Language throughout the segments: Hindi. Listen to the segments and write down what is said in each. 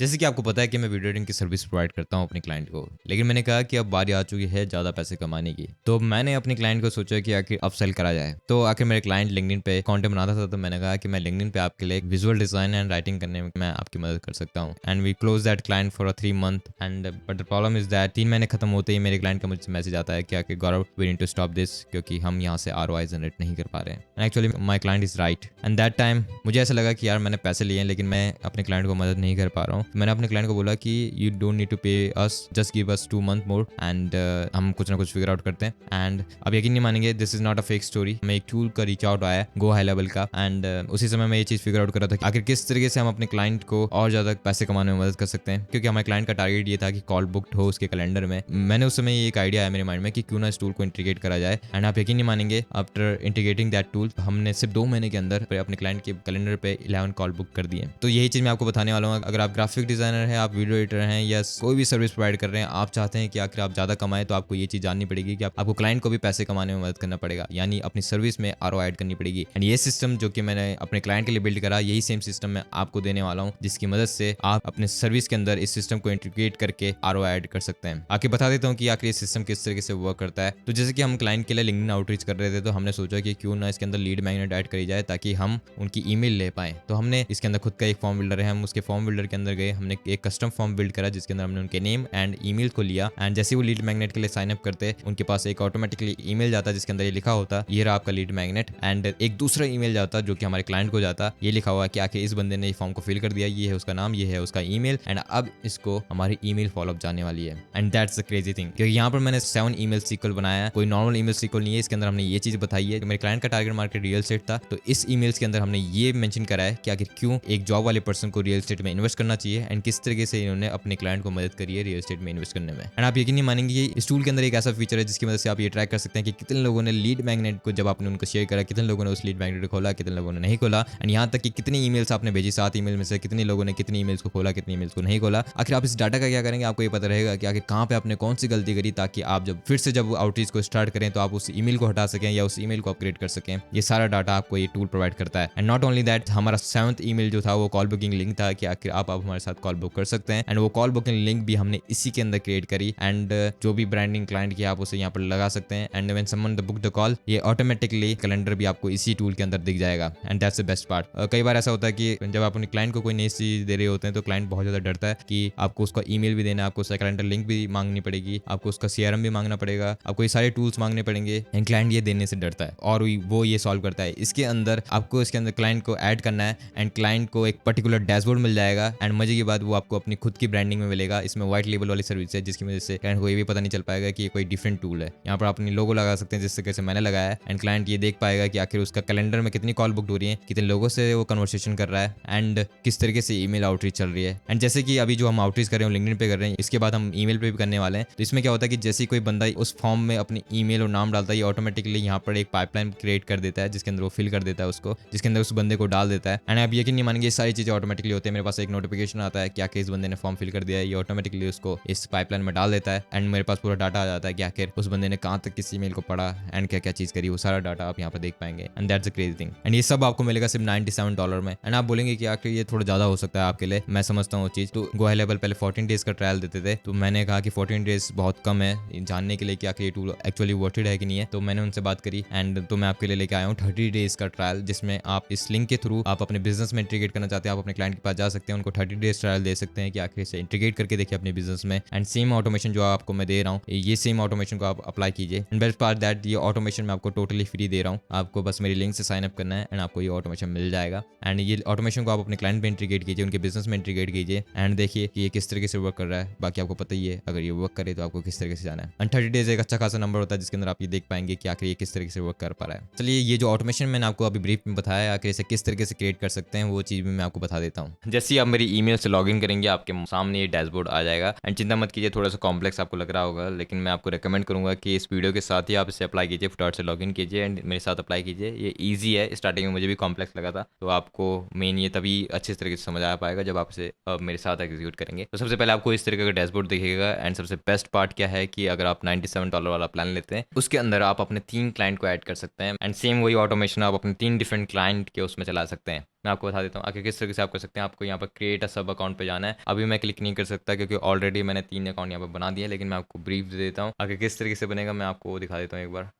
जैसे कि आपको पता है कि मैं वीडियो एडिटिंग की सर्विस प्रोवाइड करता हूँ अपने क्लाइंट को, लेकिन मैंने कहा कि अब बारी आ चुकी है ज़्यादा पैसे कमाने की। तो मैंने अपने क्लाइंट को सोचा कि आखिर अपसेल करा जाए। तो आखिर मेरे क्लाइंट लिंक्डइन पे कंटेंट बनाता था, तो मैंने कहा कि मैं लिंक्डइन पे आपके लिए विजुअल डिजाइन एंड राइटिंग करने में मैं आपकी मदद कर सकता हूँ। And we close that client for 3 month and but the problem is that 3 महीने खत्म होते ही मेरे क्लाइंट का मुझे मैसेज आता है कि आखिर Gaurav we need to stop this, क्योंकि हम यहाँ से ROI जनरेट नहीं कर पा रहे हैं। And actually my client is right. And that time मुझे ऐसा लगा कि यार मैंने पैसे लिए हैं लेकिन मैं अपने क्लाइंट को मदद नहीं कर पा रहा हूँ। तो मैंने अपने क्लाइंट को बोला कि you don't need to pay us, just give us 2 month more and हम कुछ ना कुछ फिगर आउट करते हैं। एंड अब यकीन नहीं मानेंगे, this is not a fake story. मैं एक टूल का रीच आउट आया गो हाई लेवल का, एंड उसी समय मैं ये चीज फिगर आउट कर रहा था कि आखिर किस तरीके से हम अपने क्लाइंट को और ज्यादा पैसे कमाने में मदद कर सकते हैं, क्योंकि हमारे क्लाइंट का टारगेट ये था कि कॉल बुक्ड हो उसके कैलेंडर में। मैंने उस समय एक आइडिया आया मेरे माइंड में कि क्यों ना इस टूल को इंटीग्रेट करा जाए। एंड आप यकीन नहीं मानेंगे, आफ्टर इंटीग्रेटिंग दैट टूल हमने सिर्फ 2 महीने के अंदर अपने क्लाइंट के कैलेंडर पे 11 कॉल बुक कर दिए। तो यही चीज मैं आपको बताने वाला हूँ। अगर आप ग्राफिक डिजाइनर हैं, आप वीडियो एडिटर हैं, या कोई भी सर्विस प्रोवाइड कर रहे हैं, आप चाहते हैं कि आखिर आप ज्यादा कमाएं, तो आपको ये चीज जाननी पड़ेगी कि आपको क्लाइंट को भी पैसे कमाने में मदद करना पड़ेगा, यानी अपनी सर्विस में ROI ऐड करनी पड़ेगी। एंड ये सिस्टम जो कि मैंने अपने क्लाइंट के लिए बिल्ड करा, यही सेम सिस्टम मैं आपको देने वाला हूँ, जिसकी मदद से आप अपने सर्विस के अंदर इस सिस्टम को इंटीग्रेट करके ROI ऐड कर सकते हैं। आखिर बता देता हूँ कि आखिर ये सिस्टम किस तरीके से वर्क करता है। तो जैसे कि हम क्लाइंट के लिए लिंक्डइन आउटरीच कर रहे थे, तो हमने सोचा कि क्यों ना इसके अंदर लीड मैग्नेट ऐड करी जाए ताकि हम उनकी ईमेल ले पाए। तो हमने इसके अंदर खुद का एक फॉर्म बिल्डर है, हम उसके फॉर्म बिल्डर के अंदर गए, हमने एक कस्टम फॉर्म बिल्ड करा जिसके अंदर हमने उनके नेम एंड ईमेल को लिया। एंड जैसे वो लीड मैग्नेट के लिए साइन अप करते, उनके पास एक ऑटोमेटिकली ईमेल जाता जिसके अंदर ये लिखा होता ये रहा आपका लीड मैग्नेट, एंड एक दूसरा ईमेल जाता जो कि हमारे क्लाइंट को जाता, ये लिखा हुआ कि आखिर इस बंदे ने ये फॉर्म को फिल कर दिया, ये है उसका नाम, ये है उसका ईमेल, एंड अब इसको हमारी ईमेल फॉलोअप जाने वाली है। And that's the crazy thing, क्योंकि यहाँ पर मैंने 7 ईमेल सीक्वल बनाया है, कोई नॉर्मल ईमेल सीक्वल नहीं है। इसके अंदर हमने ये चीज बताई है कि मेरे क्लाइंट का टारगेट मार्केट रियल एस्टेट था, तो इस ईमेल्स के अंदर हमने ये मेंशन करा है कि आखिर क्यों एक जॉब वाले पर्सन को रियल एस्टेट में इन्वेस्ट करना चाहिए, एंड किस तरीके से इन्होंने अपने क्लाइंट को मदद करी है रियल एस्टेट में इन्वेस्ट करने में। एंड आप यकीन नहीं मानेंगे, ये इस टूल के अंदर एक ऐसा फीचर है जिसकी मदद से आप ये ट्रैक कर सकते हैं कि कितने लोगों ने लीड मैग्नेट को, जब आपने उनको शेयर करा, कितने लोगों ने उस लीड मैग्नेट को खोला, कितने लोगों ने नहीं खोला, एंड यहाँ तक कि कितनी ईमेल्स आपने भेजी, 7 ईमेल में से कितने लोगों ने कितनी ईमेल्स को खोला, कितनी ईमेल्स को नहीं खोला। आखिर आप इस डाटा का क्या करेंगे, आपको ये पता रहेगा कि आखिर कहाँ पे आपने कौन सी गलती करी, ताकि आप जब फिर से जब आउटरीच को स्टार्ट करें तो आप उस ईमेल को हटा सकें या उस ईमेल को अपग्रेड कर सकें। ये सारा डाटा आपको ये टूल प्रोवाइड करता है। एंड नॉट ओनली दैट, हमारा 7th ईमेल जो था वो कॉल बुकिंग लिंक था कि आखिर आप हमारे साथ कॉल बुक कर सकते हैं, एंड वो कॉल बुकिंग लिंक भी हमने इसी के अंदर क्रिएट करी। एंड जो भी ब्रांडिंग क्लाइंट की आप उसे यहाँ पर लगा सकते हैं, and when someone the book the call, ये ऑटोमेटिकली कैलेंडर भी आपको इसी टूल के अंदर दिख जाएगा। And that's the best part. कई बार ऐसा होता है कि जब आप अपने क्लाइंट को कोई नई चीज दे रहे होते हैं, तो क्लाइंट बहुत ज्यादा डरता है कि आपको उसका ईमेल भी देना है, आपको उसका कैलेंडर लिंक भी मांगनी पड़ेगी, आपको उसका CRM भी मांगना पड़ेगा, आपको ये सारे टूल्स मांगने पड़ेंगे, एंड क्लाइंट ये देने से डरता है, और वो ये सॉल्व करता है। इसके अंदर आपको इसके अंदर क्लाइंट को ऐड करना है, एंड क्लाइंट को एक पर्टिकुलर डैशबोर्ड मिल जाएगा, एंड मजे की बात वो आपको अपनी खुद की ब्रांडिंग में मिलेगा। इसमें व्हाइट लेबल वाली सर्विस है, जिसकी वजह से क्लाइंट को ये भी पता नहीं चल पाएगा कि ये कोई डिफरेंट टूल है। यहाँ पर आप अपनी लोगो लगा सकते हैं जिस तरीके से मैंने लगाया है, एंड क्लाइंट ये देख पाएगा कि आखिर उसका कैलेंडर में कितनी कॉल बुक हो रही है, कितने लोगों से वो कन्वर्सेशन कर रहा है, एंड किस तरीके से ईमेल आउटरीच चल रही है। एंड जैसे कि अभी जो हम आउटरीच कर रहे हैं लिंक्डइन पे कर रहे हैं, इसके बाद हम ईमेल पे भी करने वाले हैं। तो इसमें क्या होता है कि जैसे कोई बंदा उस फॉर्म में अपनी ईमेल और नाम डालता है, ये ऑटोमेटिकली यहाँ पर एक पाइपलाइन क्रिएट कर देता है जिसके अंदर वो फिल कर देता है उसको, जिसके अंदर उस बंदे को डाल देता है। एंड आप यकीन नहीं मानेंगे, ये सारी चीजें ऑटोमेटिकली होती है। मेरे पास एक नोटिफिकेशन आता है कि आखिर इस बंदे ने फॉर्म फिल कर दिया है, ये ऑटोमेटिकली उसको इस पाइपलाइन में डाल देता है, एंड मेरे पास पूरा डाटा आ जाता है कि आखिर उस बंदे ने कहाँ तक किस ईमेल को पढ़ा एंड क्या क्या चीज करी, वो सारा डाटा आप यहाँ पर देख पाएंगे। And that's a crazy thing. And ये सब आपको मिलेगा सिर्फ $97 में। एंड आप बोलेंगे कि आखिर ये थोड़ा ज्यादा हो सकता है आपके लिए, मैं समझता हूँ वो चीज। तो गो हाई लेवल पहले 14 डेज का ट्रायल देते थे, तो मैंने कहा कि 14 डेज बहुत कम है जानने के लिए कि आखिर ये टूल एक्चुअली वर्थ इट है कि नहीं है। तो मैंने उनसे बात करी, एंड तो मैं आपके लिए लेके आया हूँ 30 डेज का ट्रायल, जिसमें आप इस लिंक के थ्रू आप अपने बिजनेस में इंटीग्रेट करना चाहते हैं, आप अपने क्लाइंट के पास जा सकते हैं, उनको 30 डेज ट्रायल दे सकते हैं कि आखिर से इंटीग्रेट करके देखिए अपने बिजनेस में। एंड सेम ऑटोमेशन जो आपको मैं दे रहा हूँ, ये सेम ऑटोमेशन को आप अप्लाई कीजिए। एंड बेस्ट पार्ट दैट, ये ऑटोमेशन मैं आपको टोटली फ्री दे रहा हूँ, आपको बस मेरी लिंक से साइन अप करना है, एंड आपको ये ऑटोमेशन मिल जाएगा। एंड ये ऑटोमेशन को आप अपने क्लाइंट में इंटीग्रेट कीजिए, उनके बिजनेस में इंटीग्रेट कीजिए, एंड देखिए कि ये किस तरीके से वर्क कर रहा है। बाकी आपको पता ही है, अगर ये वर्क करे तो आपको किस तरीके से जाना है। एंड 30 डेज एक अच्छा खासा नंबर होता है जिसके अंदर आप ये देख पाएंगे कि आखिर ये किस तरीके से वर्क कर पा रहा है। चलिए, ये जो ऑटोमेशन मैंने आपको अभी ब्रीफ में बताया, आखिर इसे किस तरीके से क्रिएट कर सकते हैं, वो चीज भी मैं आपको बता देता हूँ। जैसे ही आप मेरी ईमेल से लॉगिन करेंगे, आपके सामने ये डैशबोर्ड आ जाएगा। एंड चिंता मत कीजिए, थोड़ा सा कॉम्प्लेक्स आपको लग रहा होगा, लेकिन मैं आपको रिकमेंड करूंगा कि इस वीडियो के साथ ही आप इसे अप्लाई कीजिए, फटाफट से लॉगिन कीजिए एंड मेरे साथ अप्लाई कीजिए। ये ईजी है, स्टार्टिंग में मुझे भी कॉम्प्लेक्स लगा था, तो आपको मेन ये तभी अच्छे तरीके से समझ आ पाएगा जब आप इसे मेरे साथ एग्जीक्यूट करेंगे। तो सबसे पहले आपको इस तरीके का डैशबोर्ड दिखेगा। एंड सबसे बेस्ट पार्ट क्या है कि अगर आप $97 वाला प्लान लेते हैं, उसके अंदर आप अपने 3 क्लाइंट को ऐड कर सकते हैं, एंड सेम वही ऑटोमेशन आप अपने 3 डिफरेंट क्लाइंट के उसमें चला सकते हैं। मैं आपको बता देता हूँ आखिर किस तरीके से आप कर सकते हैं। आपको यहाँ पर क्रिएट अ सब अकाउंट पे जाना है। अभी मैं क्लिक नहीं कर सकता क्योंकि ऑलरेडी मैंने 3 अकाउंट यहाँ पर बना दिया है, लेकिन मैं आपको ब्रीफ दे देता हूँ आखिर किस तरीके से बनेगा। मैं आपको वो दिखा देता हूँ एक बार।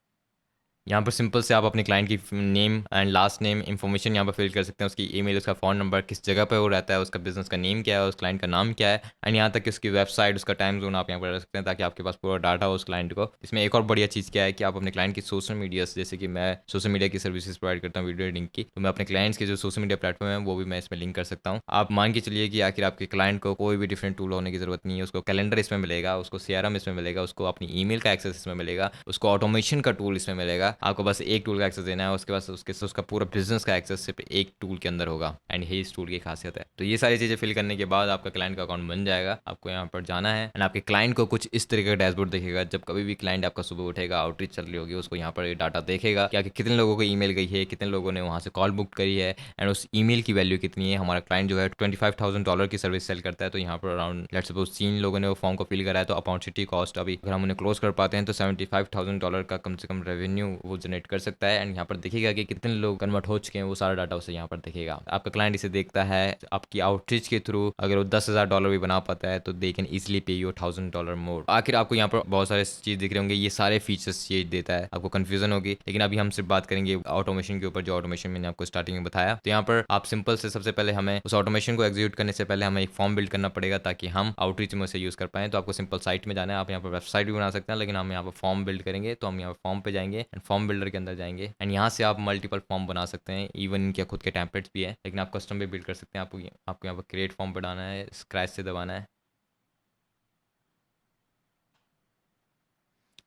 यहाँ पर सिंपल से आप अपने क्लाइंट की name and last name information यहाँ पर फिल कर सकते हैं, उसकी ईमेल, उसका फ़ोन नंबर, किस जगह पर वो रहता है, उसका बिजनेस का नेम क्या है, उस क्लाइंट का नाम क्या है, एंड यहाँ तक कि उसकी वेबसाइट, उसका टाइम जोन आप यहाँ पर रख सकते हैं ताकि आपके पास पूरा डाटा हो उस क्लाइंट को। इसमें एक और बढ़िया चीज़ क्या है कि आप अपने क्लाइंट की सोशल मीडिया, जैसे कि मैं सोशल मीडिया की सर्विसेज प्रोवाइड करता हूँ वीडियो एडिटिंग की, तो मैं अपने क्लाइंट्स के जो सोशल मीडिया प्लेटफॉर्म है वो भी मैं इसमें लिंक कर सकता हूँ। आप मान के चलिए कि आखिर आपके क्लाइंट को कोई भी डिफरेंट टूल होने की जरूरत नहीं है, उसको कैलेंडर इसमें मिलेगा, उसको सीआरएम इसमें मिलेगा, उसको अपनी ईमेल का एक्सेस इसमें मिलेगा, उसको ऑटोमेशन का टूल इसमें मिलेगा। आपको बस एक टूल का एक्सेस देना है, उसके बाद उसका पूरा बिजनेस का एक्सेस सिर्फ एक टूल के अंदर होगा, एंड यही इस टूल की खासियत है। तो ये सारी चीज़ें फिल करने के बाद आपका क्लाइंट का अकाउंट बन जाएगा। आपको यहाँ पर जाना है एंड आपके क्लाइंट को कुछ इस तरीके का डैशबोर्ड दिखेगा। जब कभी भी क्लाइंट आपका सुबह उठेगा, आउटरीच चल रही होगी, उसको यहाँ पर डाटा देखेगा कि आखिर कितने लोगों को ईमेल गई है, कितने लोगों ने वहाँ से कॉल बुक करी है, एंड उस ईमेल की वैल्यू कितनी है। हमारा क्लाइंट जो है $25,000 की सर्विस सेल करता है, तो यहाँ पर अराउंड लेट्स सपोज 3 लोगों ने वो फॉर्म को फिल करा है, तो अपॉर्चुनिटी कॉस्ट अभी अगर हम उन्हें क्लोज कर पाते हैं तो $75,000 का कम से कम रेवेन्यू वो जनरेट कर सकता है। एंड यहाँ पर दिखेगा कि कितने लोग कन्वर्ट हो चुके हैं, वो सारा डाटा उसे यहाँ पर दिखेगा। आपका क्लाइंट इसे देखता है, आपकी आउटरीच के थ्रू अगर वो $10,000 भी बना पाता है तो दे कैन इजिली पे यू $1,000 मोर। आखिर आपको यहाँ पर बहुत सारे चीज दिख रहे होंगे, ये सारे फीचर्स ये देता है, आपको कंफ्यूजन होगी, लेकिन अभी हम सिर्फ बात करेंगे ऑटोमेशन के ऊपर, जो ऑटोमेशन मैंने आपको स्टार्टिंग में बताया। तो यहाँ पर आप सिंपल से सबसे पहले हमें उस ऑटोमेशन को एग्जीक्यूट करने से पहले हमें एक फॉर्म बिल्ड करना पड़ेगा ताकि हम आउटरीच में उसे यूज कर पाएं। तो आपको सिंपल साइट में जाना है, आप यहाँ पर वेबसाइट भी बना सकते हैं, लेकिन हम यहाँ पर फॉर्म बिल्ड करेंगे, तो हम यहाँ पर फॉर्म पे जाएंगे एंड फॉर्म बिल्डर के अंदर जाएंगे, एंड यहाँ से आप मल्टीपल फॉर्म बना सकते हैं। इवन इनके खुद के टेम्पलेट्स भी है, लेकिन आप कस्टम भी बिल्ड कर सकते हैं। आपको यहाँ पर क्रिएट फॉर्म पर डालना है, स्क्रैच से दबाना है,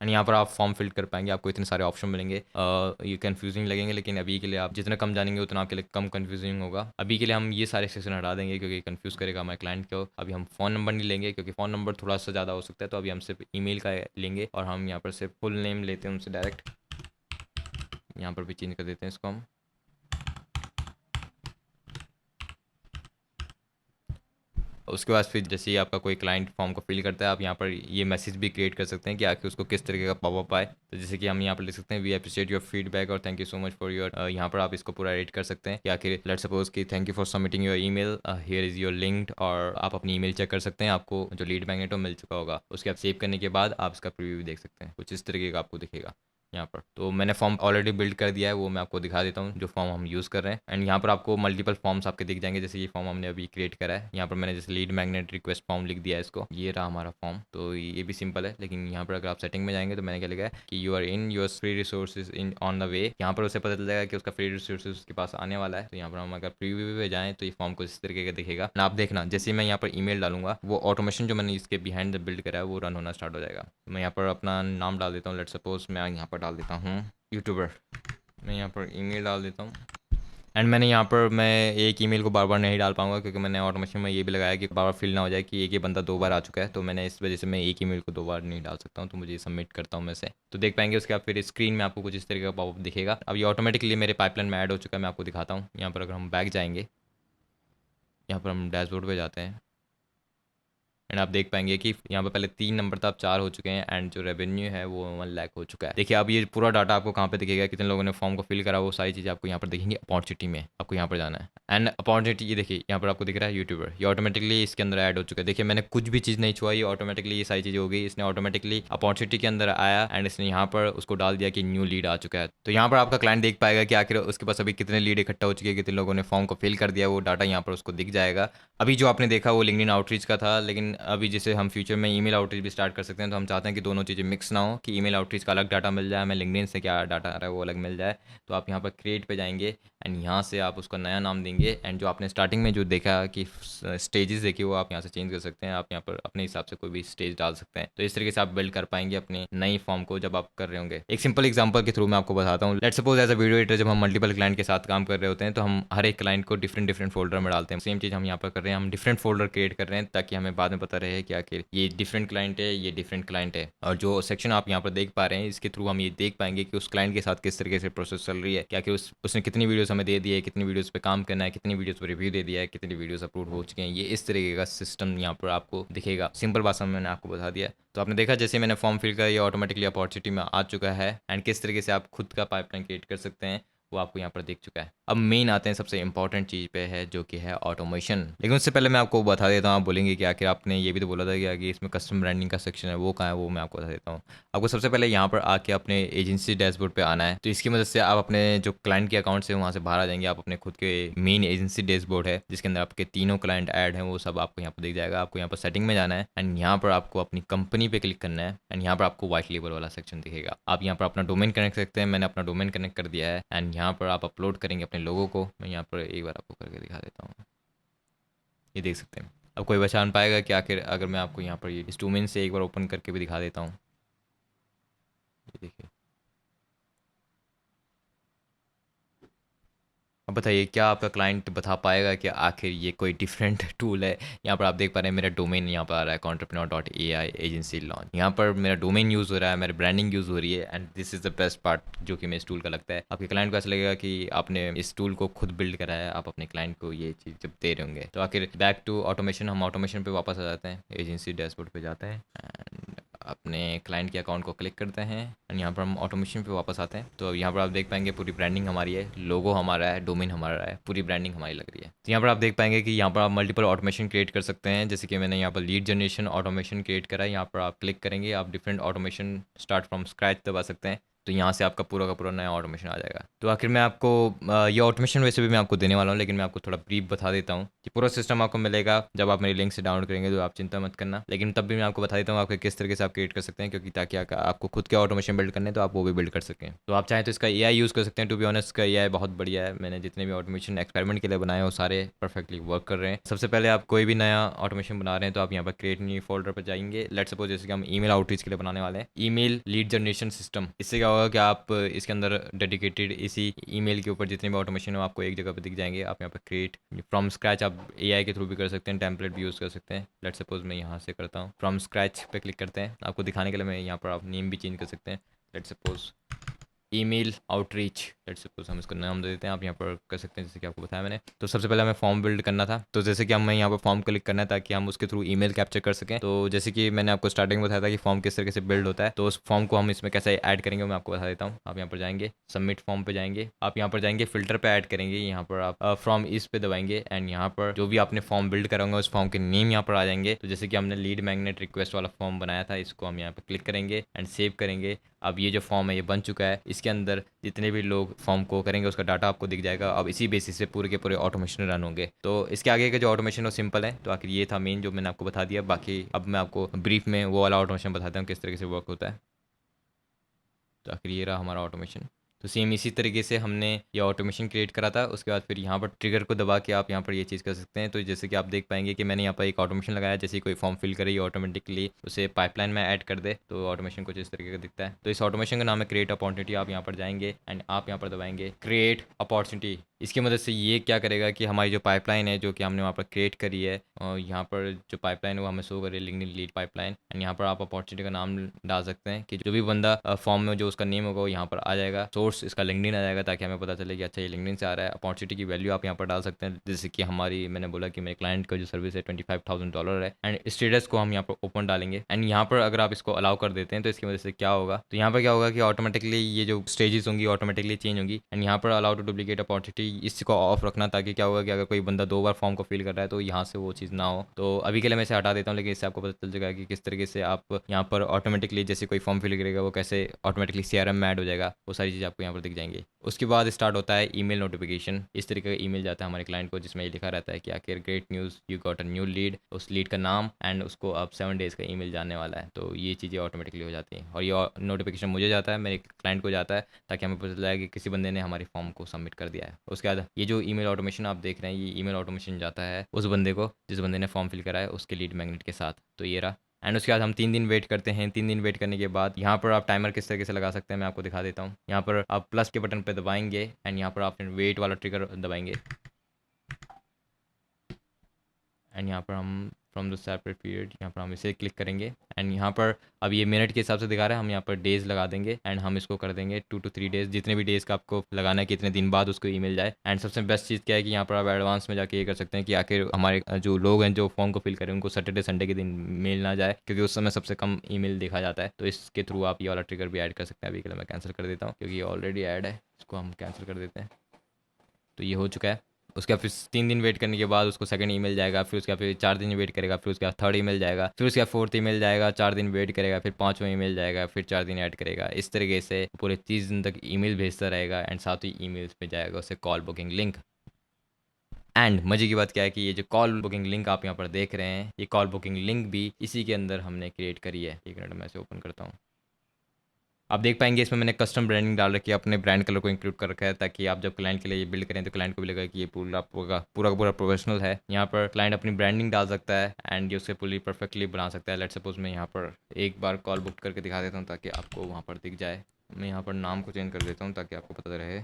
एंड यहाँ पर आप फॉर्म फिल कर पाएंगे। आपको इतने सारे ऑप्शन मिलेंगे, ये कंफ्यूजिंग लगेंगे, लेकिन अभी के लिए आप जितना कम जानेंगे उतना आपके लिए कम कंफ्यूजिंग होगा। अभी के लिए हम ये सारे सेक्शन हटा देंगे क्योंकि कंफ्यूज करेगा हमारे क्लाइंट को। अभी हम फ़ोन नंबर नहीं लेंगे क्योंकि फ़ोन नंबर थोड़ा सा ज़्यादा हो सकता है, तो अभी हम सिर्फ ईमेल का लेंगे, और हम यहाँ पर सिर्फ फुल नेम लेते हैं उनसे डायरेक्ट। यहाँ पर भी चेंज कर देते हैं इसको हम। उसके बाद फिर जैसे ही आपका कोई क्लाइंट फॉर्म को फिल करता है, आप यहाँ पर ये मैसेज भी क्रिएट कर सकते हैं कि आखिर उसको किस तरीके का पॉपअप आए। तो जैसे कि हम यहाँ पर लिख सकते हैं, वी अप्रिशिएट योर फीडबैक और thank you so much for your, यहाँ पर आप इसको पूरा एडिट कर सकते हैं कि आखिर लेट सपोज कि thank you for submitting your email, here is your link, और आप अपनी ईमेल चेक कर सकते हैं, आपको जो लीड मैग्नेट हो मिल चुका होगा। उसके बाद सेव करने के बाद आप इसका प्रीव्यू भी देख सकते हैं, कुछ इस तरीके का आपको दिखेगा यहाँ पर। तो मैंने फॉर्म ऑलरेडी बिल्ड कर दिया है, वो मैं आपको दिखा देता हूँ जो फॉर्म हम यूज़ कर रहे हैं। एंड यहाँ पर आपको मल्टीपल फॉर्म्स आपके दिख जाएंगे, जैसे ये फॉर्म हमने अभी क्रिएट करा है। यहाँ पर मैंने जैसे लीड मैग्नेट रिक्वेस्ट फॉर्म लिख दिया है इसको, ये रहा हमारा फॉर्म। तो ये भी सिंपल है, लेकिन यहाँ पर अगर आप सेटिंग में जाएंगे तो मैंने क्या लिखा है कि you are in your free resources in on the way. यहाँ पर उसे पता चल जाएगा कि उसका फ्री रिसोर्सेज उसके पास आने वाला है। तो यहाँ पर हम अगर प्रीव्यू पे जाएँ तो ये फॉर्म को इस तरीके का दिखेगा। आप देखना जैसे ही मैं यहाँ पर ईमेल डालूंगा, वो ऑटोमेशन जो मैंने इसके बिहाइंड द बिल्ड करा है वो रन होना स्टार्ट हो जाएगा। मैं यहाँ पर अपना नाम डाल देता हूँ, लेट सपोज मैं यहाँ पर डाल देता हूँ यूट्यूबर। मैं यहाँ पर ईमेल डाल देता हूँ, एंड मैंने यहाँ पर मैं एक ईमेल को बार बार नहीं डाल पाऊंगा क्योंकि मैंने ऑटोमेशन में ये भी लगाया कि बार बार फिल ना हो जाए कि एक ही बंदा 2 बार आ चुका है। तो मैंने इस वजह से मैं एक ईमेल को 2 बार नहीं डाल सकता हूँ, तो मुझे सबमिट करता हूँ मैं से। तो देख पाएंगे उसके बाद फिर स्क्रीन में आपको कुछ इस तरीके का पॉपअप दिखेगा। अब ये ऑटोमेटिकली मेरे पाइपलाइन में ऐड हो चुका है, मैं आपको दिखाता हूँ। यहाँ पर अगर हम बैक जाएंगे, यहाँ पर हम डैशबोर्ड पर जाते हैं, एंड आप देख पाएंगे कि यहाँ पे पहले 3 नंबर था, अब 4 हो चुके हैं, एंड जो रेवेन्यू है वो 1 लाख हो चुका है। देखिए अब ये पूरा डाटा आपको कहाँ पे दिखेगा, कितने लोगों ने फॉर्म को फिल करा, वो सारी चीज़ें आपको यहाँ पर दिखेंगी। अपॉर्चुनिटी में आपको यहाँ पर जाना है, एंड अपॉर्चुनिटी ये देखिए यहाँ पर आपको दिख रहा है यूट्यूबर, ये ऑटोमेटिकली इसके अंदर ऐड हो चुका है। देखिए मैंने कुछ भी चीज़ नहीं छुआ, ये ऑटोमेटिकली ये सारी चीज़ें हो गई। इसने ऑटोमेटिकली अपॉर्चुनिटी के अंदर आया एंड इसने यहाँ पर उसको डाल दिया कि न्यू लीड आ चुका है। तो यहाँ पर आपका क्लाइंट देख पाएगा कि आखिर उसके पास अभी कितने लीड इकट्ठा हो चुके हैं, कितने लोगों ने फॉर्म को फिल कर दिया, वो डाटा यहाँ पर उसको दिख जाएगा। अभी जो आपने देखा वो लिंक्डइन आउटरीच का था, लेकिन अभी जैसे हम फ्यूचर में ईमेल आउटरीच भी स्टार्ट कर सकते हैं, तो हम चाहते हैं कि दोनों चीज़ें मिक्स ना हो, कि ईमेल आउटरीच का अलग डाटा मिल जाए, हमें लिंक्डइन से क्या डाटा आ रहा है वो अलग मिल जाए। तो आप यहाँ पर क्रिएट पे जाएंगे एंड यहाँ से आप उसका नया नाम देंगे, एंड जो आपने स्टार्टिंग में जो देखा कि स्टेजेस देखी वो आप यहाँ से चेंज कर सकते हैं। आप यहाँ पर अपने हिसाब से कोई भी स्टेज डाल सकते हैं। तो इस तरीके से आप बिल्ड कर पाएंगे अपनी नई फॉर्म को जब आप कर रहे होंगे। एक सिंपल एग्जांपल के थ्रू मैं आपको बताता हूँ। Let's suppose as a video editor जब हम मल्टीपल क्लाइंट के साथ काम कर रहे होते हैं, तो हम हर एक क्लाइंट को डिफरेंट फोल्डर में डालते हैं। सेम चीज़ हम यहाँ पर कर रहे हैं, हम डिफरेंट फोल्डर क्रिएट कर रहे हैं ताकि हमें बाद में पता रहे कि आखिर ये डिफरेंट क्लाइंट है, ये डिफरेंट क्लाइंट है। और जो सेक्शन आप यहाँ पर देख पा रहे हैं, इसके थ्रू हम ये देख पाएंगे कि उस क्लाइंट के साथ किस तरीके से प्रोसेस चल रही है, क्या कि उसने कितनी वीडियोस हमें दे दी है, कितनी वीडियोस पे काम करना है, कितनी वीडियोस पर रिव्यू दे दिया है, कितनी वीडियोस अपलोड हो चुके हैं। ये इस तरीके का सिस्टम यहाँ पर आपको दिखेगा। सिंपल भाषा में मैंने आपको बता दिया। तो आपने देखा जैसे मैंने फॉर्म फिल किया, ये ऑटोमेटिकली अपॉर्चुनिटी में आ चुका है, एंड किस तरीके से आप खुद का पाइपलाइन क्रिएट कर सकते हैं वो आपको यहाँ पर दिख चुका है। अब मेन आते हैं सबसे इंपॉर्टेंट चीज़ पे है, जो कि है ऑटोमेशन। लेकिन उससे पहले मैं आपको बता देता हूँ, आप बोलेंगे कि आखिर आपने ये भी तो बोला था कि आगे इसमें कस्टम ब्रांडिंग का सेक्शन है, वो कहाँ है, वो मैं आपको बता देता हूँ। आपको सबसे पहले यहाँ पर आके अपने एजेंसी डैशबोर्ड पे आना है। तो इसकी मदद से आप अपने जो क्लाइंट के अकाउंट से वहाँ से बाहर आ जाएंगे। आप अपने खुद के मेन एजेंसी डैशबोर्ड है जिसके अंदर आपके तीनों क्लाइंट ऐड हैं, वो सब आपको यहाँ पर दिख जाएगा। आपको यहाँ पर सेटिंग में जाना है एंड यहाँ पर आपको अपनी कंपनी पे क्लिक करना है एंड यहाँ पर आपको व्हाइट लेबल वाला सेक्शन दिखेगा। आप यहाँ पर अपना डोमेन कनेक्ट कर सकते हैं। मैंने अपना डोमेन कनेक्ट कर दिया है एंड यहाँ पर आप अपलोड करेंगे अपने लोगों को। मैं यहाँ पर एक बार आपको करके दिखा देता हूँ, ये देख सकते हैं। अब कोई पहचान पाएगा कि आखिर अगर मैं आपको यहाँ पर ये इस डोमेन से एक बार ओपन करके भी दिखा देता हूँ, ये देखिए। अब बताइए क्या आपका क्लाइंट बता पाएगा कि आखिर ये कोई डिफरेंट टूल है। यहाँ पर आप देख पा रहे हैं मेरा डोमेन यहाँ पर आ रहा है entrepreneur.ai एजेंसी लॉन्च। यहाँ पर मेरा डोमेन यूज़ हो रहा है, मेरी ब्रांडिंग यूज़ हो रही है and this is the best part जो कि मैं इस टूल का लगता है। आपके क्लाइंट को ऐसा लगेगा कि आपने इस टूल को खुद बिल्ड करा है, आप अपने क्लाइंट को ये चीज़ जब दे रहे होंगे। तो आखिर बैक टू ऑटोमेशन, हम ऑटोमेशन पे वापस आ जाते हैं, एजेंसी डैशबोर्ड पे जाते हैं एंड अपने क्लाइंट के अकाउंट को क्लिक करते हैं एंड यहाँ पर हम ऑटोमेशन पे वापस आते हैं। तो यहाँ पर आप देख पाएंगे पूरी ब्रांडिंग हमारी है, लोगो हमारा है, डोमेन हमारा है, पूरी ब्रांडिंग हमारी लग रही है। तो यहाँ पर आप देख पाएंगे कि यहाँ पर आप मल्टीपल ऑटोमेशन क्रिएट कर सकते हैं। जैसे कि मैंने यहाँ पर लीड जनरेशन ऑटोमेशन क्रिएट करा है, यहाँ पर आप क्लिक करेंगे, आप different automation start from scratch दबा सकते हैं। तो यहाँ से आपका पूरा का पूरा नया ऑटोमेशन आ जाएगा। तो आखिर मैं आपको ये ऑटोमेशन वैसे भी मैं आपको देने वाला हूँ, लेकिन मैं आपको थोड़ा ब्रीफ बता देता हूँ कि पूरा सिस्टम आपको मिलेगा जब आप मेरी लिंक से डाउनलोड करेंगे, तो आप चिंता मत करना। लेकिन तब भी मैं आपको बता देता हूँ आपके किस तरीके से आप क्रिएट कर सकते हैं, क्योंकि ताकि आपको खुद के ऑटोमेशन बिल्ड करने तो आप वो भी बिल्ड कर सकें। तो आप चाहें तो इसका AI यूज़ कर सकते हैं। टू बी ऑनेस्ट इसका AI बहुत बढ़िया है। मैंने जितने भी ऑटोमेशन एक्सपेरिमेंट के लिए बनाए हैं वो सारे परफेक्टली वर्क कर रहे हैं। सबसे पहले आप कोई भी नया ऑटोमेशन बना रहे हैं तो आप यहाँ पर क्रिएट न्यू फोल्डर पर जाएंगे। लेट्स सपोज जैसे कि हम ईमेल आउटरीच के लिए बनाने वाले हैं, ईमेल लीड जनरेशन सिस्टम। इससे क्या होगा कि आप इसके अंदर डेडिकेटेड इसी ईमेल के ऊपर जितने भी ऑटोमेशन हो आपको एक जगह पर दिख जाएंगे। आप यहाँ पर क्रिएट फ्रॉम स्क्रैच आप AI के थ्रू भी कर सकते हैं, टेम्पलेट भी यूज़ कर सकते हैं। लेट्स सपोज मैं यहाँ से करता हूँ, फ्रॉम स्क्रैच पे क्लिक करते हैं। आपको दिखाने के लिए मैं यहाँ पर आप नेम भी चेंज कर सकते हैं। Let's suppose email outreach, let's suppose हम इसको नाम दे देते हैं। आप यहाँ पर कर सकते हैं जैसे कि आपको बताया मैंने। तो सबसे पहले हमें फॉर्म बिल्ड करना था, तो जैसे कि हमें यहाँ पर फॉर्म क्लिक करना है ताकि हम उसके थ्रू ईमेल कैप्चर कर सकें। तो जैसे कि मैंने आपको स्टार्टिंग में बताया था कि फॉर्म किस तरीके से बिल्ड होता है, तो उस फॉर्म को हम इसमें कैसे ऐड करेंगे मैं आपको बता देता हूँ। आप यहाँ पर जाएंगे, सबमिट फॉर्म पे जाएंगे, आप यहाँ पर जाएंगे, फिल्टर पे ऐड करेंगे। यहाँ पर आप फ्रॉम इस पे दबाएंगे एंड यहाँ पर जो भी आपने फॉर्म बिल्ड कराऊंगा उस फॉर्म के नेम यहाँ पर आ जाएंगे। तो जैसे कि हमने लीड मैग्नेट रिक्वेस्ट वाला फॉर्म बनाया था, इसको हम यहाँ पर क्लिक करेंगे एंड सेव करेंगे। अब ये जो फॉर्म है ये बन चुका है। इसके अंदर जितने भी लोग फॉर्म को करेंगे उसका डाटा आपको दिख जाएगा। अब इसी बेसिस से पूरे के पूरे ऑटोमेशन रन होंगे। तो इसके आगे का जो ऑटोमेशन वो सिंपल है। तो आखिर ये था मेन जो मैंने आपको बता दिया। बाकी अब मैं आपको ब्रीफ में वो वाला ऑटोमेशन बताता हूँ किस तरीके से वर्क होता है। तो आखिर ये रहा हमारा ऑटोमेशन। तो सेम इसी तरीके से हमने ये ऑटोमेशन क्रिएट करा था। उसके बाद फिर यहाँ पर ट्रिगर को दबा के आप यहाँ पर ये चीज़ कर सकते हैं। तो जैसे कि आप देख पाएंगे कि मैंने यहाँ पर एक ऑटोमेशन लगाया, जैसे कोई फॉर्म फिल करे ऑटोमेटिकली उसे पाइपलाइन में ऐड कर दे, तो ऑटोमेशन कुछ इस तरीके का दिखता है। तो इस ऑटोमेशन का नाम है क्रिएट अपॉर्चुनिटी। आप यहाँ पर जाएंगे एंड आप यहाँ पर दबाएंगे क्रिएट अपॉर्चुनिटी। इसकी मदद से ये क्या करेगा कि हमारी जो पाइपलाइन है जो कि हमने वहाँ पर क्रिएट करी है, और यहाँ पर जो पाइपलाइन है वो हमें शो करे लिंक्डइन लीड पाइपलाइन। एंड यहाँ पर आप अपॉर्चुनिटी का नाम डाल सकते हैं कि जो भी बंदा फॉर्म में जो उसका नेम होगा वो यहाँ पर आ जाएगा, सोर्स इसका लिंक्डइन आ जाएगा, ताकि हमें पता चले कि अच्छा ये लिंक्डइन से आ रहा है। अपॉर्चुनिटी की वैल्यू आप यहाँ पर डाल सकते हैं, जैसे कि हमारी मैंने बोला कि मेरे क्लाइंट का जो सर्विस है $25,000 है। एंड स्टेटस को हम यहाँ पर ओपन डालेंगे एंड यहाँ पर अगर आप इसको अलाउ कर देते हैं तो इसकी वजह से क्या होगा, तो यहाँ पर क्या होगा कि ऑटोमेटिकली ये जो स्टेजेस होंगी ऑटोमेटिकली चेंज होंगी। एंड यहाँ पर अलाउ टू डुप्लीकेट अपॉर्चुनिटी इसको ऑफ रखना, ताकि क्या होगा कि अगर कोई बंदा 2 बार फॉर्म को फिल कर रहा है तो यहाँ से वो चीज़ ना हो। तो अभी के लिए मैं इसे हटा देता हूँ, लेकिन इससे आपको पता चल जाएगा कि किस तरीके से आप यहाँ पर ऑटोमेटिकली जैसे कोई फॉर्म फिल करेगा वो कैसे ऑटोमेटिकली CRM में ऐड हो जाएगा, वो सारी चीज़ आपको यहाँ पर दिख जाएंगी। उसके बाद स्टार्ट होता है ईमेल नोटिफिकेशन। इस तरीके का ईमेल जाता है हमारे क्लाइंट को जिसमें ये लिखा रहता है कि आखिर great news you got a new lead, उस लीड का नाम एंड उसको अब 7 डेज़ का ईमेल जाने वाला है। तो ये चीज़ें ऑटोमेटिकली हो जाती हैं और ये नोटिफिकेशन मुझे जाता है, मेरे क्लाइंट को जाता है, ताकि हमें पता चल जाए कि किसी बंदे ने हमारी फॉर्म को सबमिट कर दिया है। उसके बाद ये जो ईमेल ऑटोमेशन आप देख रहे हैं, ये ईमेल ऑटोमेशन जाता है उस बंदे को जिस बंदे ने फॉर्म फिल करा है उसके लीड मैग्नेट के साथ। तो ये रहा। एंड उसके बाद हम 3 दिन वेट करते हैं। 3 दिन वेट करने के बाद यहाँ पर आप टाइमर किस तरीके से लगा सकते हैं मैं आपको दिखा देता हूँ। यहाँ पर आप प्लस के बटन पर दबाएंगे एंड यहाँ पर आप वेट वाला ट्रिगर दबाएंगे एंड यहाँ पर हम फ्रॉम द सेपरेट पीरियड, यहाँ पर हम इसे क्लिक करेंगे एंड यहाँ पर अब ये मिनट के हिसाब से दिखा रहा है, हम यहाँ पर डेज लगा देंगे एंड हम इसको कर देंगे 2 to 3 डेज, जितने भी डेज़ का आपको लगाना है कितने दिन बाद उसको ईमेल जाए। एंड सबसे बेस्ट चीज़ क्या है कि यहाँ पर आप एडवांस में जाके ये कर सकते हैं कि आखिर हमारे जो लोग हैं जो फॉर्म को फिल करें उनको सैटरडे संडे के दिन मेल ना जाए, क्योंकि उस समय सबसे कम ईमेल देखा जाता है। तो इसके थ्रू आप ये वाला ट्रिगर भी ऐड कर सकते हैं। अभी के लिए मैं कैंसिल कर देता हूँ क्योंकि ये ऑलरेडी ऐड है, इसको हम कैंसिल कर देते हैं। तो ये हो चुका है। उसके बाद फिर 3 दिन वेट करने के बाद उसको सेकंड ईमेल जाएगा, फिर उसके बाद फिर 4 दिन वेट करेगा, फिर उसके बाद थर्ड ईमेल जाएगा, फिर उसके बाद फोर्थ ईमेल जाएगा, 4 दिन वेट करेगा, फिर पाँचवा ईमेल जाएगा, फिर 4 दिन ऐड करेगा। इस तरीके से पूरे 30 दिन तक ईमेल भेजता रहेगा एंड साथ ही ईमेल्स पे जाएगा उसे कॉल बुकिंग लिंक। एंड मजे की बात क्या है कि ये जो कॉल बुकिंग लिंक आप यहाँ पर देख रहे हैं, ये कॉल बुकिंग लिंक भी इसी के अंदर हमने क्रिएट करी है। 1 मिनट में इसे ओपन करता हूँ। आप देख पाएंगे इसमें मैंने कस्टम ब्रांडिंग डाल रखी है, अपने ब्रांड कलर को इंक्लूड कर रखा है, ताकि आप जब क्लाइंट के लिए ये बिल्ड करें तो क्लाइंट को भी लगा कि ये पूरा पूरा प्रोफेशनल है। यहाँ पर क्लाइंट अपनी ब्रांडिंग डाल सकता है एंड ये उससे पूरी परफेक्टली बना सकता है। लेट्स सपोज मैं यहाँ पर एक बार कॉल बुक करके दिखा देता हूँ ताकि आपको वहाँ पर दिख जाए। मैं यहाँ पर नाम को चेंज कर देता हूँ ताकि आपको पता रहे।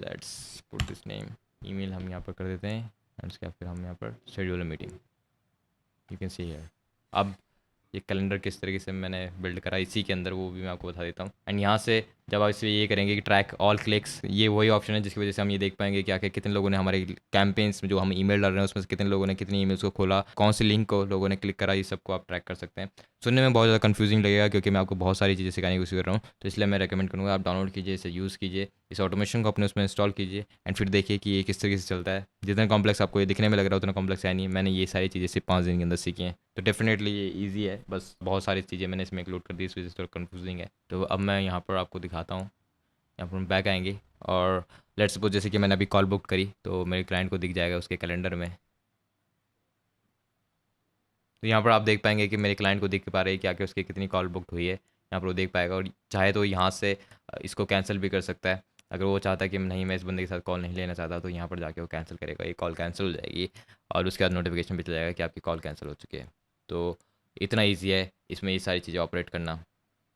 Let's put this name, email हम यहाँ पर कर देते हैं एंड उसके बाद फिर हम यहाँ पर schedule a meeting, you can see here. अब ये कैलेंडर किस तरीके से मैंने बिल्ड करा इसी के अंदर वो भी मैं आपको बता देता हूँ। एंड यहाँ से जब आप इसे ये करेंगे कि ट्रैक ऑल क्लिक्स, ये वही ऑप्शन है जिसकी वजह से हम ये देख पाएंगे कि आखिर कितने लोगों ने हमारे कैंपेन्स में जो हम ईमेल डाल रहे हैं उसमें से कितने लोगों ने कितनी ईमेल्स को खोला, कौन सी लिंक को लोगों ने क्लिक करा, ये सबको आप ट्रैक कर सकते हैं। सुनने में बहुत ज़्यादा कन्फ्यूजिंग लगेगा क्योंकि मैं आपको बहुत सारी चीज़ें सिखाने की कोशिश कर रहा हूँ, तो इसलिए मैं रेकमेंड करूँगा आप डाउनलोड कीजिए, इसे यूज़ कीजिए, इस ऑटोमेशन को अपने उसमें इंस्टॉल कीजिए एंड फिर देखिए कि ये किस तरीके से चलता है। जितना कॉम्प्लेक्स आपको ये दिखने में लग रहा है उतना कॉम्प्लेक्स है नहीं। मैंने ये सारी चीज़ें सिर्फ 5 दिन के अंदर सीखी हैं, तो डेफिनेटली ये ईजी है। बस बहुत सारी चीज़ें मैंने इसमें इंक्लूड कर दी, इस वजह से थोड़ा कन्फ्यूजिंग है। तो अब मैं यहाँ पर आपको दिखाता हूँ। यहाँ पर हम बैक आएंगे और लेट्स सपोज जैसे कि मैंने अभी कॉल बुक करी तो मेरे क्लाइंट को दिख जाएगा उसके कैलेंडर में। तो यहाँ पर आप देख पाएंगे कि मेरे क्लाइंट को दिख पा रही है कि आके उसकी कितनी कॉल बुक हुई है, यहाँ पर वो देख पाएगा। और चाहे तो यहाँ से इसको कैंसिल भी कर सकता है। अगर वो चाहता है कि नहीं मैं इस बंदे के साथ कॉल नहीं लेना चाहता, तो यहाँ पर जाके वो कैंसिल करेगा, ये कॉल कैंसिल हो जाएगी और उसके बाद नोटिफिकेशन भी चला जाएगा कि आपकी कॉल कैंसिल हो चुकी है। तो इतना ईजी है इसमें ये सारी चीज़ें ऑपरेट करना।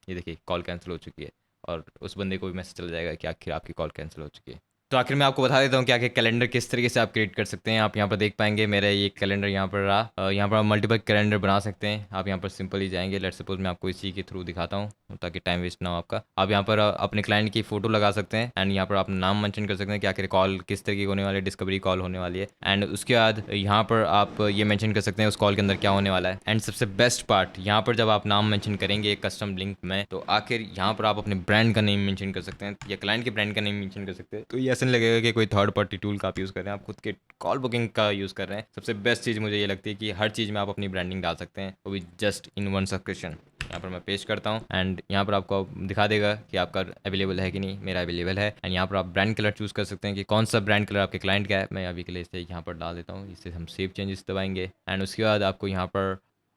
ये देखिए कॉल कैंसिल हो चुकी है और उस बंदे को भी मैसेज चल जाएगा कि आखिर आपकी कॉल कैंसिल हो चुकी है। तो आखिर मैं आपको बता देता हूँ कि आखिर कैलेंडर किस तरीके से आप क्रिएट कर सकते हैं। आप यहाँ पर देख पाएंगे मेरा ये कैलेंडर यहाँ पर रहा। यहाँ पर आप मल्टीपल कैलेंडर बना सकते हैं। आप यहाँ पर सिंपल ही जाएंगे। लेट्स सपोज मैं आपको इसी के थ्रू दिखाता हूँ ताकि टाइम वेस्ट ना हो आपका। आप यहाँ पर अपने क्लाइंट की फोटो लगा सकते हैं एंड यहाँ पर आप नाम मेंशन कर सकते हैं कि आखिर कॉल किस तरीके की होने वाली है, डिस्कवरी कॉल होने वाली है। एंड उसके बाद यहाँ पर आप ये मेंशन कर सकते हैं उस कॉल के अंदर क्या होने वाला है। एंड सबसे बेस्ट पार्ट यहाँ पर जब आप नाम मेंशन करेंगे कस्टम लिंक में, तो आखिर यहाँ पर आप अपने ब्रांड का नेम मेंशन कर सकते हैं या क्लाइंट के ब्रांड का नेम मेंशन कर सकते हैं। तो ये ऐसा नहीं लगेगा कि कोई थर्ड पार्टी टूल का आप यूज़ कर रहे हैं, आप खुद के कॉल बुकिंग का यूज़ कर रहे हैं। सबसे बेस्ट चीज़ मुझे ये लगती है कि हर चीज़ में आप अपनी ब्रांडिंग डाल सकते हैं, वो भी जस्ट इन वन सब्सक्रिप्शन। यहाँ पर मैं पेस्ट करता हूँ एंड यहाँ पर आपको दिखा देगा कि आपका अवेलेबल है कि नहीं। मेरा अवेलेबल है एंड यहाँ पर आप ब्रांड कलर चूज़ कर सकते हैं कि कौन सा ब्रांड कलर आपके क्लाइंट का है। मैं अभी के लिए इसे यहाँ पर डाल देता हूँ, इससे हम सेव चेंजेस दबाएंगे एंड उसके बाद आपको यहाँ पर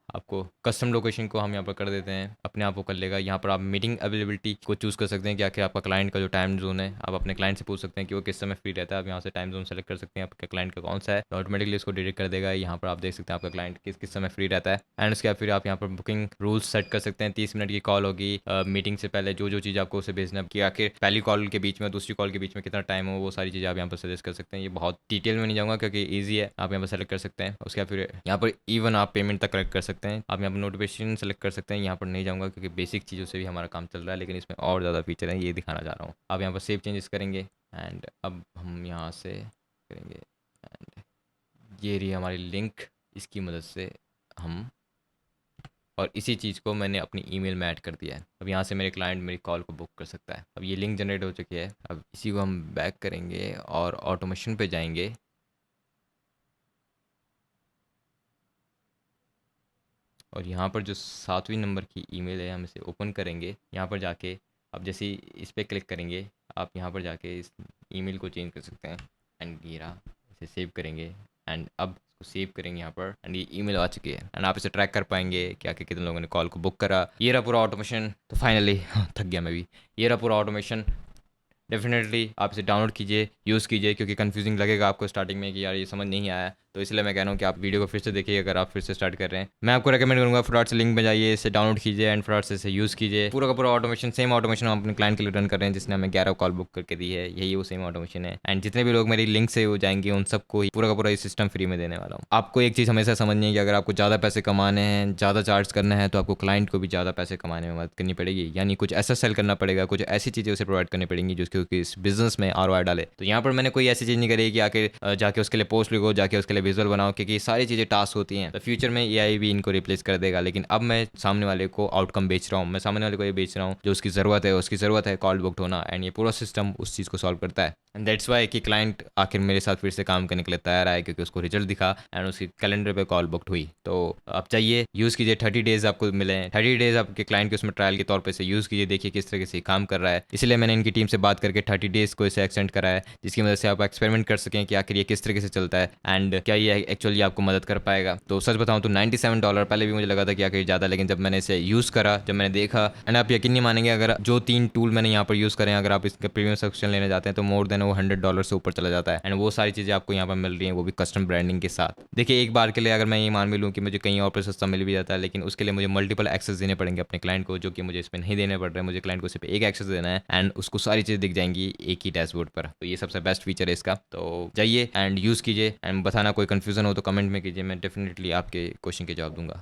आपको कस्टम लोकेशन को हम यहाँ पर कर देते हैं, अपने आप वो कर लेगा। यहाँ पर आप मीटिंग अवेलेबिलिटी को चूज़ कर सकते हैं कि आखिर आपका क्लाइंट का जो टाइम जोन है, आप अपने क्लाइंट से पूछ सकते हैं कि वो किस समय फ्री रहता है। आप यहाँ से टाइम जोन सेलेक्ट कर सकते हैं आपके क्लाइंट का कौन सा है, तो ऑटोमेटिकली उसको डिटेक्ट कर देगा। यहाँ पर आप देख सकते हैं आपका क्लाइंट किस किस समय फ्री रहता है एंड उसके बाद फिर आप यहाँ पर बुकिंग रूल्स सेट कर सकते हैं। 30 मिनट की कॉल होगी, मीटिंग से पहले जो जो चीज़ आपको उसे भेजना कि आखिर पहली कॉल के बीच में दूसरी कॉल के बीच में कितना टाइम हो, वो सारी चीज़ें आप यहाँ पर सजेस्ट कर सकते हैं। ये बहुत डिटेल में नहीं जाऊँगा क्योंकि ईजी है, आप यहाँ पर सेलेक्ट कर सकते हैं। उसके बाद फिर यहाँ पर इवन आप पेमेंट तक कलेक्ट कर सकते हैं। आप यहाँ पर नोटिफिकेशन सेलेक्ट कर सकते हैं, यहाँ पर नहीं जाऊँगा क्योंकि बेसिक चीज़ों से भी हमारा काम चल रहा है, लेकिन इसमें और ज़्यादा फीचर है, ये दिखाना चाह रहा हूँ। आप यहाँ पर सेव चेंजेस करेंगे एंड अब हम यहाँ से करेंगे एंड ये रही हमारी लिंक, इसकी मदद से हम और इसी चीज़ को मैंने अपनी ईमेल में ऐड कर दिया है। अब यहाँ से मेरे क्लाइंट मेरी कॉल को बुक कर सकता है। अब ये लिंक जनरेट हो चुकी है। अब इसी को हम बैक करेंगे और ऑटोमेशन पे जाएंगे और यहाँ पर जो 7वीं नंबर की ईमेल है हम इसे ओपन करेंगे। यहाँ पर जाके अब जैसे ही इस पर क्लिक करेंगे आप यहाँ पर जाके इस ईमेल को चेंज कर सकते हैं एंड ये रहा, इसे सेव करेंगे एंड अब इसको सेव करेंगे यहाँ पर एंड ये ईमेल आ चुकी है एंड आप इसे ट्रैक कर पाएंगे कि आके कितने लोगों ने कॉल को बुक करा। ये रहा पूरा ऑटोमेशन। तो फाइनली थक गया मैं भी। ये रहा पूरा ऑटोमेशन डेफिनेटली आप इसे डाउनलोड कीजिए, यूज़ कीजिए, क्योंकि कंफ्यूजिंग लगेगा आपको स्टार्टिंग में कि यार ये समझ नहीं आया। तो इसलिए मैं कह रहा हूँ कि आप वीडियो को फिर से देखिए अगर आप फिर से स्टार्ट कर रहे हैं। मैं आपको रेकमेंड करूँगा फ्रॉड से लिंक में जाइए, इसे डाउनलोड कीजिए एंड फ्रॉड से इसे यूज़ कीजिए। पूरा का पूरा ऑटोमेशन, सेम ऑटोमेशन हम अपने क्लाइंट के लिए रन कर रहे हैं जिसने हमें 11 कॉल बुक करके दी है, यही वो सेम ऑटोमेशन है। एंड जितने भी लोग मेरी लिंक से हो जाएंगे उन सबको ही पूरा का पूरा ये सिस्टम फ्री में देने वाला हूँ। आपको एक चीज़ हमेशा समझनी है कि अगर आपको ज़्यादा पैसे कमाने हैं, ज़्यादा चार्ज करना है, तो आपको क्लाइंट को भी ज़्यादा पैसे कमाने में मदद करनी पड़ेगी, यानी कुछ ऐसा सेल करना पड़ेगा, कुछ ऐसी चीज़ें उसे प्रोवाइड करनी पड़ेंगी जो उसके इस बिजनेस में ROI डाले। तो यहाँ पर मैंने कोई ऐसी चीज़ नहीं करी कि आके जाके उसके लिए पोस्ट लिखो, जाके उसके लिए विजुअल बनाओ, क्योंकि ये सारी चीज़ें टास्क होती हैं। तो फ्यूचर में AI भी इनको रिप्लेस कर देगा, लेकिन अब मैं सामने वाले को आउटकम बेच रहा हूँ, मैं सामने वाले को ये बेच रहा हूँ जो उसकी ज़रूरत है कॉल बुकड होना, एंड ये पूरा सिस्टम उस चीज़ को सॉल्व करता है। एंड दैट्स वाई कि क्लाइंट आखिर मेरे साथ फिर से काम करने के लिए तैयार आया, क्योंकि उसको रिजल्ट दिखा एंड उसकी कैलेंडर पे कॉल बुकड हुई। तो आप चाहिए यूज़ कीजिए, 30 डेज आपको मिले हैं, 30 डेज आपके क्लाइंट के उसमें ट्रायल के तौर पे से यूज़ कीजिए, देखिए किस तरीके से काम कर रहा है। इसलिए मैंने इनकी टीम से बात करके 30 डेज को इसे एक्सटेंड करा है, जिसकी मदद से आप एक्सपेरिमेंट कर सकें कि आखिर ये किस तरीके से चलता है एंड क्या ये एक्चुअली आपको मदद कर पाएगा। तो सच बताऊं तो $97 पहले भी मुझे लगा था कि आखिर ज़्यादा, लेकिन जब मैंने इसे यूज़ करा, जब मैंने देखा, एंड आप यकीन नहीं मानेंगे, अगर जो 3 टूल मैंने यहाँ पर यूज़ करें, अगर आप इसका प्रीमियम सब्सक्रिप्शन लेने जाते हैं तो मोर देन वो $100 से ऊपर चला जाता है। एंड वो सारी चीज़ें आपको यहाँ पर मिल रही हैं, वो भी कस्टम ब्रांडिंग के साथ। देखिए एक बार के लिए अगर मैं ये मान भी लूँ कि मुझे कहीं और पर सस्ता मिल भी जाता है, लेकिन उसके लिए मुझे मल्टीपल एक्सेस देने पड़ेंगे अपने क्लाइंट को, जो कि मुझे इसमें नहीं देने पड़ रहे हैं। मुझे क्लाइंट को सिर्फ एक एक्सेस देना है एंड उसको सारी चीज़ें दिख जाएंगी एक ही डैशबोर्ड पर। तो ये सबसे बेस्ट फीचर है इसका। तो जाइए एंड यूज़ कीजिए, एंड बताना कोई कन्फ्यूजन हो तो कमेंट में कीजिए, मैं डेफिनेटली आपके क्वेश्चन के जवाब दूंगा।